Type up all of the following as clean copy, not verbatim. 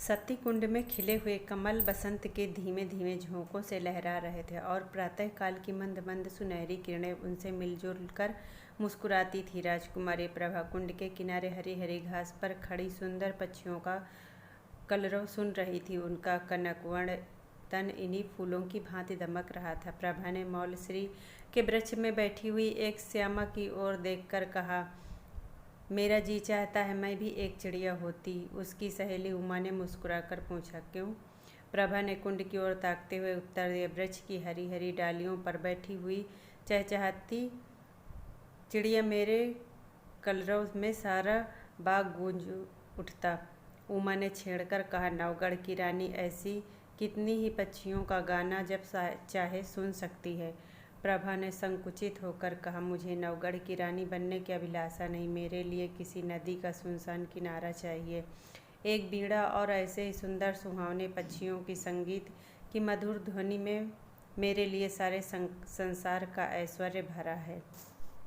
सती कुंड में खिले हुए कमल बसंत के धीमे धीमे झोंकों से लहरा रहे थे और प्रातःकाल की मंद मंद सुनहरी किरणें उनसे मिलजुल कर मुस्कुराती थी। राजकुमारी प्रभा कुंड के किनारे हरी हरी घास पर खड़ी सुंदर पक्षियों का कलरव सुन रही थी। उनका कनकवर्ण तन इन्हीं फूलों की भांति दमक रहा था। प्रभा ने मौलश्री के वृक्ष में बैठी हुई एक श्यामा की ओर देखकर कहा, मेरा जी चाहता है मैं भी एक चिड़िया होती। उसकी सहेली उमा ने मुस्कुराकर पूछा, क्यों? प्रभा ने कुंड की ओर ताकते हुए उत्तर दिया, वृक्ष की हरी हरी डालियों पर बैठी हुई चहचहाती चिड़िया मेरे कलरव में सारा बाग गूंज उठता। उमा ने छेड़कर कहा, नवगढ़ की रानी ऐसी कितनी ही पक्षियों का गाना जब चाहे सुन सकती है। प्रभा ने संकुचित होकर कहा, मुझे नवगढ़ की रानी बनने की अभिलाषा नहीं, मेरे लिए किसी नदी का सुनसान किनारा चाहिए, एक बीड़ा और ऐसे ही सुंदर सुहावने पक्षियों की संगीत की मधुर ध्वनि में मेरे लिए सारे संसार का ऐश्वर्य भरा है।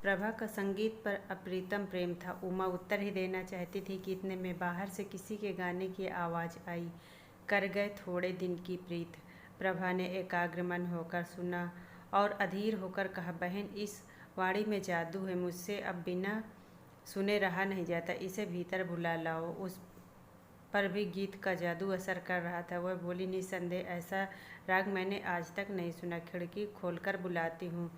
प्रभा का संगीत पर अप्रीतम प्रेम था। उमा उत्तर ही देना चाहती थी कि इतने में बाहर से किसी के गाने की आवाज़ आई, कर गए थोड़े दिन की प्रीत। प्रभा ने एकाग्र मन होकर सुना और अधीर होकर कहा, बहन इस वाणी में जादू है, मुझसे अब बिना सुने रहा नहीं जाता, इसे भीतर बुला लाओ। उस पर भी गीत का जादू असर कर रहा था। वह बोली, निसंदेह ऐसा राग मैंने आज तक नहीं सुना, खिड़की खोलकर बुलाती हूँ।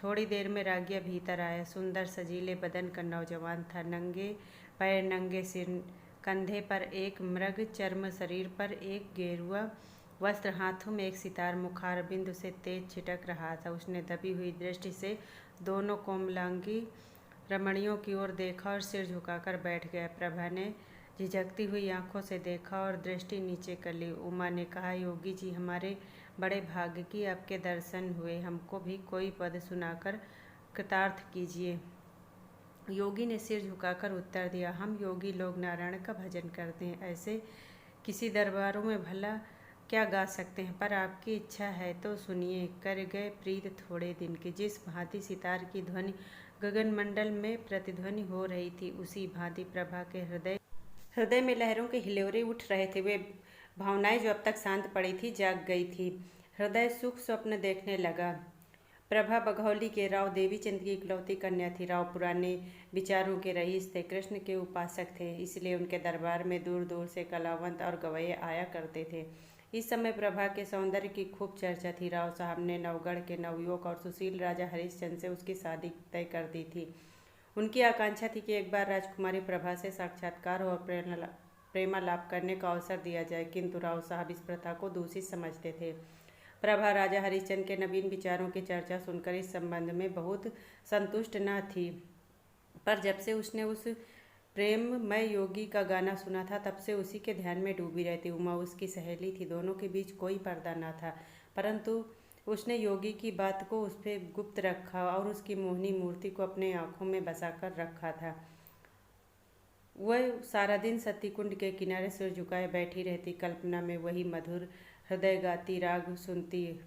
थोड़ी देर में रागिया भीतर आया। सुंदर सजीले बदन का नौजवान था, नंगे पैर नंगे सिर, कंधे पर एक मृग चर्म, शरीर पर एक गेरुआ वस्त्र, हाथों में एक सितार, मुखार बिंदु से तेज छिटक रहा था। उसने दबी हुई दृष्टि से दोनों कोमलांगी रमणियों की ओर देखा और सिर झुकाकर बैठ गया। प्रभा ने झिझकती हुई आंखों से देखा और दृष्टि नीचे कर ली। उमा ने कहा, योगी जी हमारे बड़े भाग्य की आपके दर्शन हुए, हमको भी कोई पद सुनाकर कृतार्थ कीजिए। योगी ने सिर झुकाकर उत्तर दिया, हम योगी लोग नारायण का भजन करते हैं, ऐसे किसी दरबारों में भला क्या गा सकते हैं, पर आपकी इच्छा है तो सुनिए। कर गए प्रीत थोड़े दिन की। जिस भांति सितार की ध्वनि गगन मंडल में प्रतिध्वनि हो रही थी, उसी भांति प्रभा के हृदय में लहरों के हिलोरे उठ रहे थे। वे भावनाएं जो अब तक शांत पड़ी थी जाग गई थी। हृदय सुख स्वप्न देखने लगा। प्रभा बघौली के राव देवीचंद की इकलौती कन्या थी। राव पुराने विचारों के रईस थे, कृष्ण के उपासक थे, इसलिए उनके दरबार में दूर दूर से कलावंत और गवैये आया करते थे। इस समय प्रभा के सौंदर्य की खूब चर्चा थी। राव साहब ने नवगढ़ के नवयुवक और सुशील राजा हरिश्चंद्र से उसकी शादी तय कर दी थी। उनकी आकांक्षा थी कि एक बार राजकुमारी प्रभा से साक्षात्कार और प्रेमालाप करने का अवसर दिया जाए, किंतु राव साहब इस प्रथा को दूषित समझते थे। प्रभा राजा हरिश्चंद्र के नवीन विचारों की चर्चा सुनकर इस संबंध में बहुत संतुष्ट न थी, पर जब से उसने उस प्रेममय योगी का गाना सुना था, तब से उसी के ध्यान में डूबी रहती। उमा उसकी सहेली थी, दोनों के बीच कोई पर्दा न था, परंतु उसने योगी की बात को उस पर गुप्त रखा और उसकी मोहनी मूर्ति को अपने आंखों में बसाकर रखा था। वह सारा दिन सतीकुंड के किनारे सिर झुकाए बैठी रहती, कल्पना में वही मधुर हृदयगाती राग सुनती।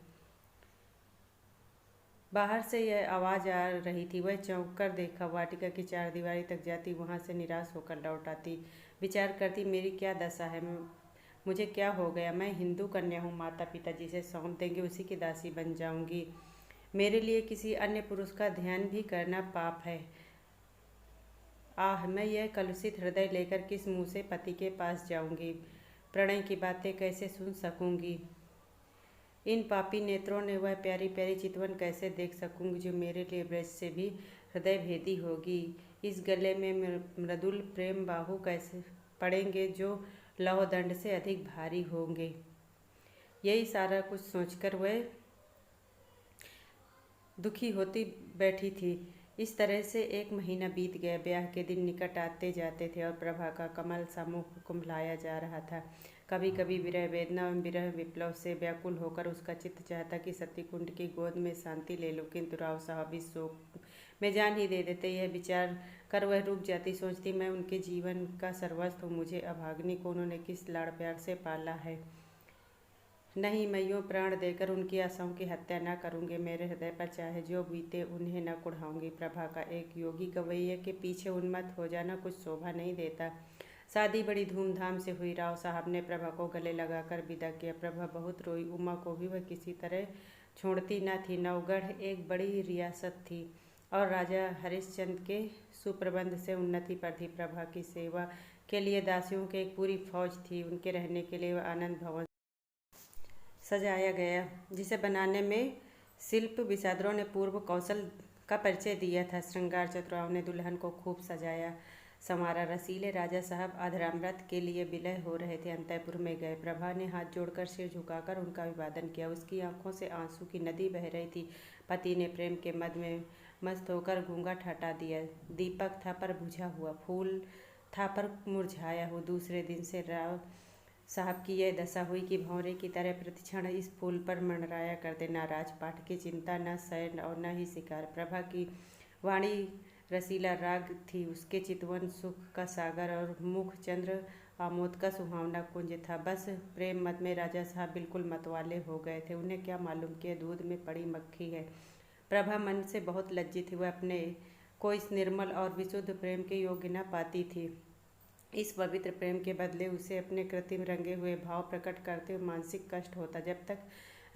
बाहर से यह आवाज़ आ रही थी। वह चौंक कर देखा, वाटिका की चारदीवारी तक जाती, वहाँ से निराश होकर लौट आती। विचार करती, मेरी क्या दशा है, मुझे क्या हो गया। मैं हिंदू कन्या हूँ, माता पिता जिसे सौंप देंगे उसी की दासी बन जाऊंगी। मेरे लिए किसी अन्य पुरुष का ध्यान भी करना पाप है। आह, मैं यह कलुषित हृदय लेकर किस मुँह से पति के पास जाऊंगी, प्रणय की बातें कैसे सुन सकूंगी, इन पापी नेत्रों ने वह प्यारी प्यारी चितवन कैसे देख सकूंगी जो मेरे लिए ब्रज से भी हृदय भेदी होगी। इस गले में मृदुल प्रेम बाहु कैसे पड़ेंगे जो लौह दंड से अधिक भारी होंगे। यही सारा कुछ सोचकर वह दुखी होती बैठी थी। इस तरह से एक महीना बीत गया। ब्याह के दिन निकट आते जाते थे और प्रभा का कमल सा मुख कुम्भलाया जा रहा था। कभी कभी विरह वेदना एवं विरह विप्लव से व्याकुल होकर उसका चित्त चाहता कि सतीकुंड की गोद में शांति ले लो, किंतु राव साहब इस शोक में जान ही दे देते। यह विचार कर वह रुक जाती, सोचती, मैं उनके जीवन का सर्वस्व हूँ, मुझे अभाग्नि को उन्होंने किस लाड़ प्यार से पाला है। नहीं, मैं यूँ प्राण देकर उनकी आशाओं की हत्या न करूँगी। मेरे हृदय पर चाहे जो बीते उन्हें न कुढ़ाऊँगी। प्रभा का एक योगी गवैये के पीछे उन्मत्त हो जाना कुछ शोभा नहीं देता। शादी बड़ी धूमधाम से हुई। राव साहब ने प्रभा को गले लगाकर विदा किया। प्रभा बहुत रोई। उमा को भी वह किसी तरह छोड़ती न थी। नवगढ़ एक बड़ी रियासत थी और राजा हरिश्चंद्र के सुप्रबंध से उन्नति पर थी। प्रभा की सेवा के लिए दासियों की एक पूरी फौज थी। उनके रहने के लिए वह आनंद भवन सजाया गया, जिसे बनाने में शिल्प विशारदों ने पूर्व कौशल का परिचय दिया था। श्रृंगार चतुराओं ने दुल्हन को खूब सजाया संवारा। रसीले राजा साहब आधरामृत के लिए विलय हो रहे थे। अंतःपुर में गए। प्रभा ने हाथ जोड़कर सिर झुकाकर उनका अभिवादन किया। उसकी आंखों से आंसू की नदी बह रही थी। पति ने प्रेम के मद में मस्त होकर घूंघट हटा दिया। दीपक था पर बुझा हुआ, फूल था पर मुरझाया हुआ। दूसरे दिन से राव साहब की यह दशा हुई कि भंवरे की तरह प्रतिक्षण इस फूल पर मंडराया करते। न राजपाट की चिंता, न शयन और न ही शिकार। प्रभा की वाणी रसीला राग थी। उसके चितवन सुख का सागर और मुख चंद्र आमोद का सुहावना कुंज था। बस प्रेम मद में राजा साहब बिल्कुल मतवाले हो गए थे। उन्हें क्या मालूम कि दूध में पड़ी मक्खी है। प्रभा मन से बहुत लज्जित थी। वह अपने को इस निर्मल और विशुद्ध प्रेम के योग्य न पाती थी। इस पवित्र प्रेम के बदले उसे अपने कृत्रिम रंगे हुए भाव प्रकट करते हुए मानसिक कष्ट होता। जब तक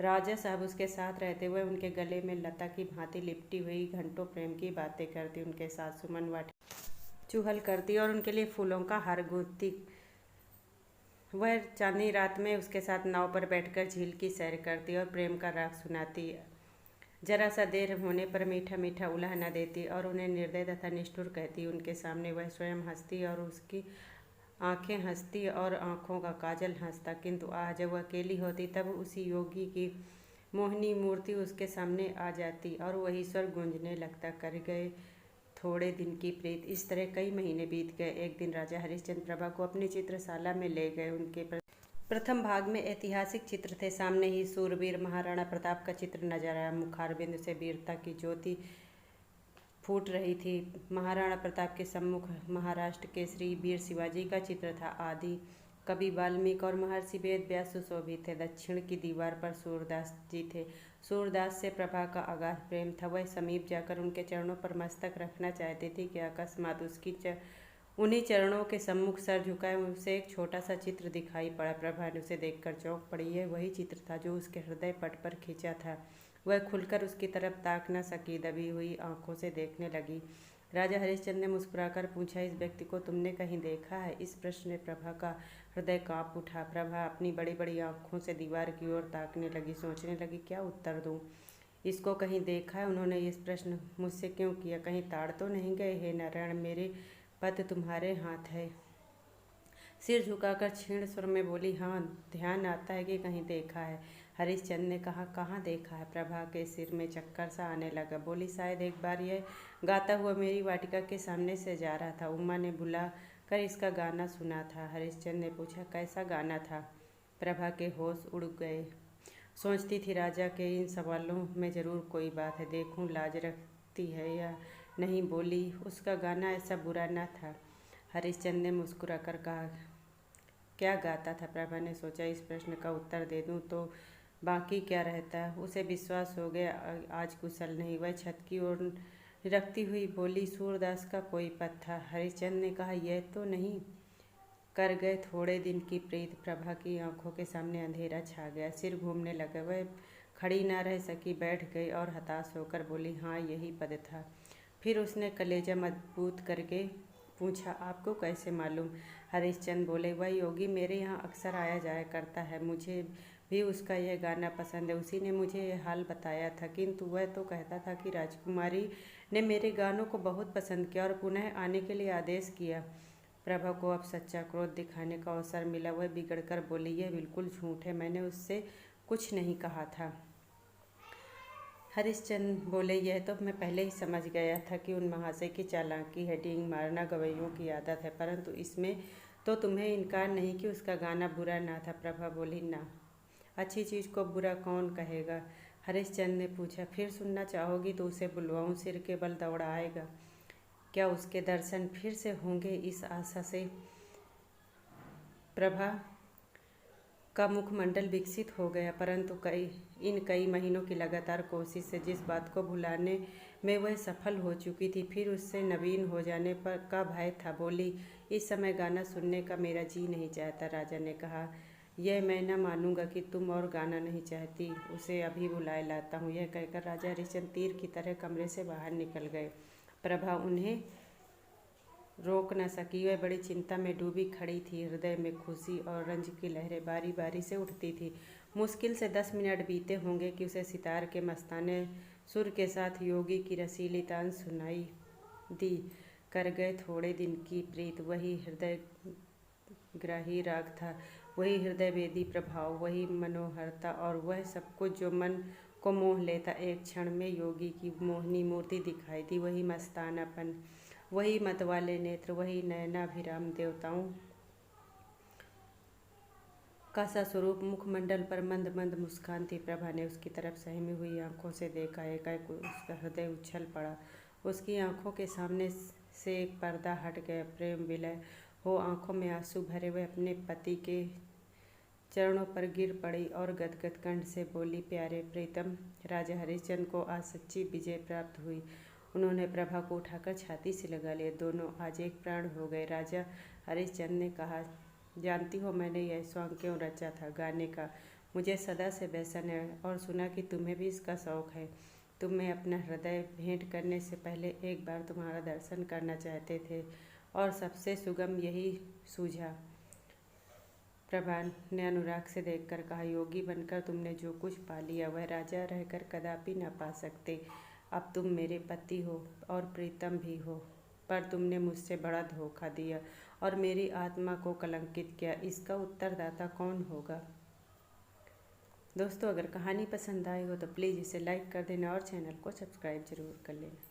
राजा साहब उसके साथ रहते हुए उनके गले में लता की भांति लिपटी हुई घंटों प्रेम की बातें करती, उनके साथ सुमन वाटी चुहल करती और उनके लिए फूलों का हार गूंथती। वह चांदनी रात में उसके साथ नाव पर बैठकर झील की सैर करती और प्रेम का राग सुनाती। जरा सा देर होने पर मीठा मीठा उलाह न देती और उन्हें निर्दय तथा निष्ठुर कहती। उनके सामने वह स्वयं हंसती और उसकी आंखें हंसती और आंखों का काजल हंसता। किंतु आज जब वह अकेली होती तब उसी योगी की मोहिनी मूर्ति उसके सामने आ जाती और वही स्वर गूंजने लगता, कर गए थोड़े दिन की प्रीत। इस तरह कई महीने बीत गए। एक दिन राजा हरिश्चंद्र प्रभा को अपनी चित्रशाला में ले गए। उनके प्रथम भाग में ऐतिहासिक चित्र थे। सामने ही सूरवीर महाराणा प्रताप का चित्र नजर आया। मुखारबिंद से वीरता की ज्योति फूट रही थी। महाराणा प्रताप के सम्मुख महाराष्ट्र केसरी वीर शिवाजी का चित्र था। आदि कवि वाल्मीकि और महर्षि वेद व्यास सुशोभित थे। दक्षिण की दीवार पर सूरदास जी थे। सूरदास से प्रभा का अगाध प्रेम था। वह समीप जाकर उनके चरणों पर मस्तक रखना चाहती थी कि अकस्मात उसकी उन्हीं चरणों के सम्मुख सर झुकाए उसे एक छोटा सा चित्र दिखाई पड़ा। प्रभा ने उसे देखकर चौंक पड़ी। यह वही चित्र था जो उसके हृदय पट पर खींचा था। वह खुलकर उसकी तरफ ताक न सकी, दबी हुई आंखों से देखने लगी। राजा हरिश्चंद्र ने मुस्कुराकर पूछा, इस व्यक्ति को तुमने कहीं देखा है? इस प्रश्न ने प्रभा का हृदय कांप उठा। प्रभा अपनी बड़ी बड़ी आंखों से दीवार की ओर ताकने लगी, सोचने लगी क्या उत्तर दूं। इसको कहीं देखा है? उन्होंने इस प्रश्न मुझसे क्यों किया? कहीं ताड़ तो नहीं गए? हे नारायण, मेरे पद तुम्हारे हाथ है। सिर झुकाकर क्षीण स्वर में बोली, हाँ, ध्यान आता है कि कहीं देखा है। हरिश्चंद्र ने कहा, कहाँ देखा है? प्रभा के सिर में चक्कर सा आने लगा। बोली, शायद एक बार यह गाता हुआ मेरी वाटिका के सामने से जा रहा था। उमा ने बुला कर इसका गाना सुना था। हरिश्चंद्र ने पूछा, कैसा गाना था? प्रभा के होश उड़ गए। सोचती थी राजा के इन सवालों में जरूर कोई बात है, देखूं लाज रखती है या नहीं। बोली, उसका गाना ऐसा बुरा न था। हरिश्चंद्र ने मुस्कुराकर कहा, क्या गाता था? प्रभा ने सोचा, इस प्रश्न का उत्तर दे दूं तो बाकी क्या रहता। उसे विश्वास हो गया आज कुशल नहीं। वह छत की ओर रखती हुई बोली, सूरदास का कोई पद था। हरिश्चंद्र ने कहा, यह तो नहीं, कर गए थोड़े दिन की प्रीत। प्रभा की आंखों के सामने अंधेरा छा गया, सिर घूमने लगा। वह खड़ी ना रह सकी, बैठ गई और हताश होकर बोली, हाँ, यही पद था। फिर उसने कलेजा मजबूत करके पूछा, आपको कैसे मालूम? हरिश्चंद्र बोले, वह योगी मेरे यहाँ अक्सर आया जाया करता है। मुझे भी उसका यह गाना पसंद है। उसी ने मुझे यह हाल बताया था। किंतु वह तो कहता था कि राजकुमारी ने मेरे गानों को बहुत पसंद किया और पुनः आने के लिए आदेश किया। प्रभा को अब सच्चा क्रोध दिखाने का अवसर मिला। वह बिगड़कर बोली, यह बिल्कुल झूठ है, मैंने उससे कुछ नहीं कहा था। हरिश्चंद्र बोले, यह तो मैं पहले ही समझ गया था कि उन महाशय की चालाकी है, डींग मारना गवैयों की आदत है, परंतु इसमें तो तुम्हें इनकार नहीं कि उसका गाना बुरा ना था। प्रभा बोली, ना, अच्छी चीज़ को बुरा कौन कहेगा? हरिश्चंद्र ने पूछा, फिर सुनना चाहोगी तो उसे बुलवाऊं? सिर के बल दौड़ाएगा। क्या उसके दर्शन फिर से होंगे? इस आशा से प्रभा का मुखमंडल विकसित हो गया, परंतु कई महीनों की लगातार कोशिश से जिस बात को भुलाने में वह सफल हो चुकी थी, फिर उससे नवीन हो जाने पर का भय था। बोली, इस समय गाना सुनने का मेरा जी नहीं चाहता। राजा ने कहा, यह मैं न मानूंगा कि तुम और गाना नहीं चाहती। उसे अभी बुलाए लाता हूँ। यह कहकर राजा हरिश्चंद्र तीर की तरह कमरे से बाहर निकल गए। प्रभा उन्हें रोक न सकी। वह बड़ी चिंता में डूबी खड़ी थी। हृदय में खुशी और रंज की लहरें बारी बारी से उठती थी। मुश्किल से 10 मिनट बीते होंगे कि उसे सितार के मस्ताने सुर के साथ योगी की रसीली तान सुनाई दी। कर गए थोड़े दिन की प्रीत, वही हृदय ग्राही राग था, वही हृदय वेदी प्रभाव, वही मनोहरता और वह सब कुछ जो मन को मोह लेता। एक क्षण में योगी की मोहिनी मूर्ति दिखाई दी। वही मस्तानापन, वही मतवाले नेत्र, वही नयनाभिराम देवताओं का सा स्वरूप। मुखमंडल पर मंद मंद मुस्कान थी। प्रभा ने उसकी तरफ सहमी हुई आंखों से देखा। एकाएक उसका हृदय उछल पड़ा। उसकी आंखों के सामने से एक पर्दा हट गया। प्रेम विलय हो आंखों में आंसू भरे वह अपने पति के चरणों पर गिर पड़ी और गदगद कंठ से बोली, प्यारे प्रीतम, राजा हरिश्चंद्र को आज सच्ची विजय प्राप्त हुई। उन्होंने प्रभा को उठाकर छाती से लगा लिया। दोनों आज एक प्राण हो गए। राजा हरिश्चंद्र ने कहा, जानती हो मैंने यह सॉन्ग क्यों रचा था? गाने का मुझे सदा से व्यसन है और सुना कि तुम्हें भी इसका शौक है। तुम्हें अपना हृदय भेंट करने से पहले एक बार तुम्हारा दर्शन करना चाहते थे और सबसे सुगम यही सूझा। प्रभा ने अनुराग से देखकर कहा, योगी बनकर तुमने जो कुछ पा लिया वह राजा रहकर कदापि न पा सकते। अब तुम मेरे पति हो और प्रीतम भी हो, पर तुमने मुझसे बड़ा धोखा दिया और मेरी आत्मा को कलंकित किया। इसका उत्तरदाता कौन होगा? दोस्तों, अगर कहानी पसंद आई हो तो प्लीज़ इसे लाइक कर देना और चैनल को सब्सक्राइब जरूर कर लेना।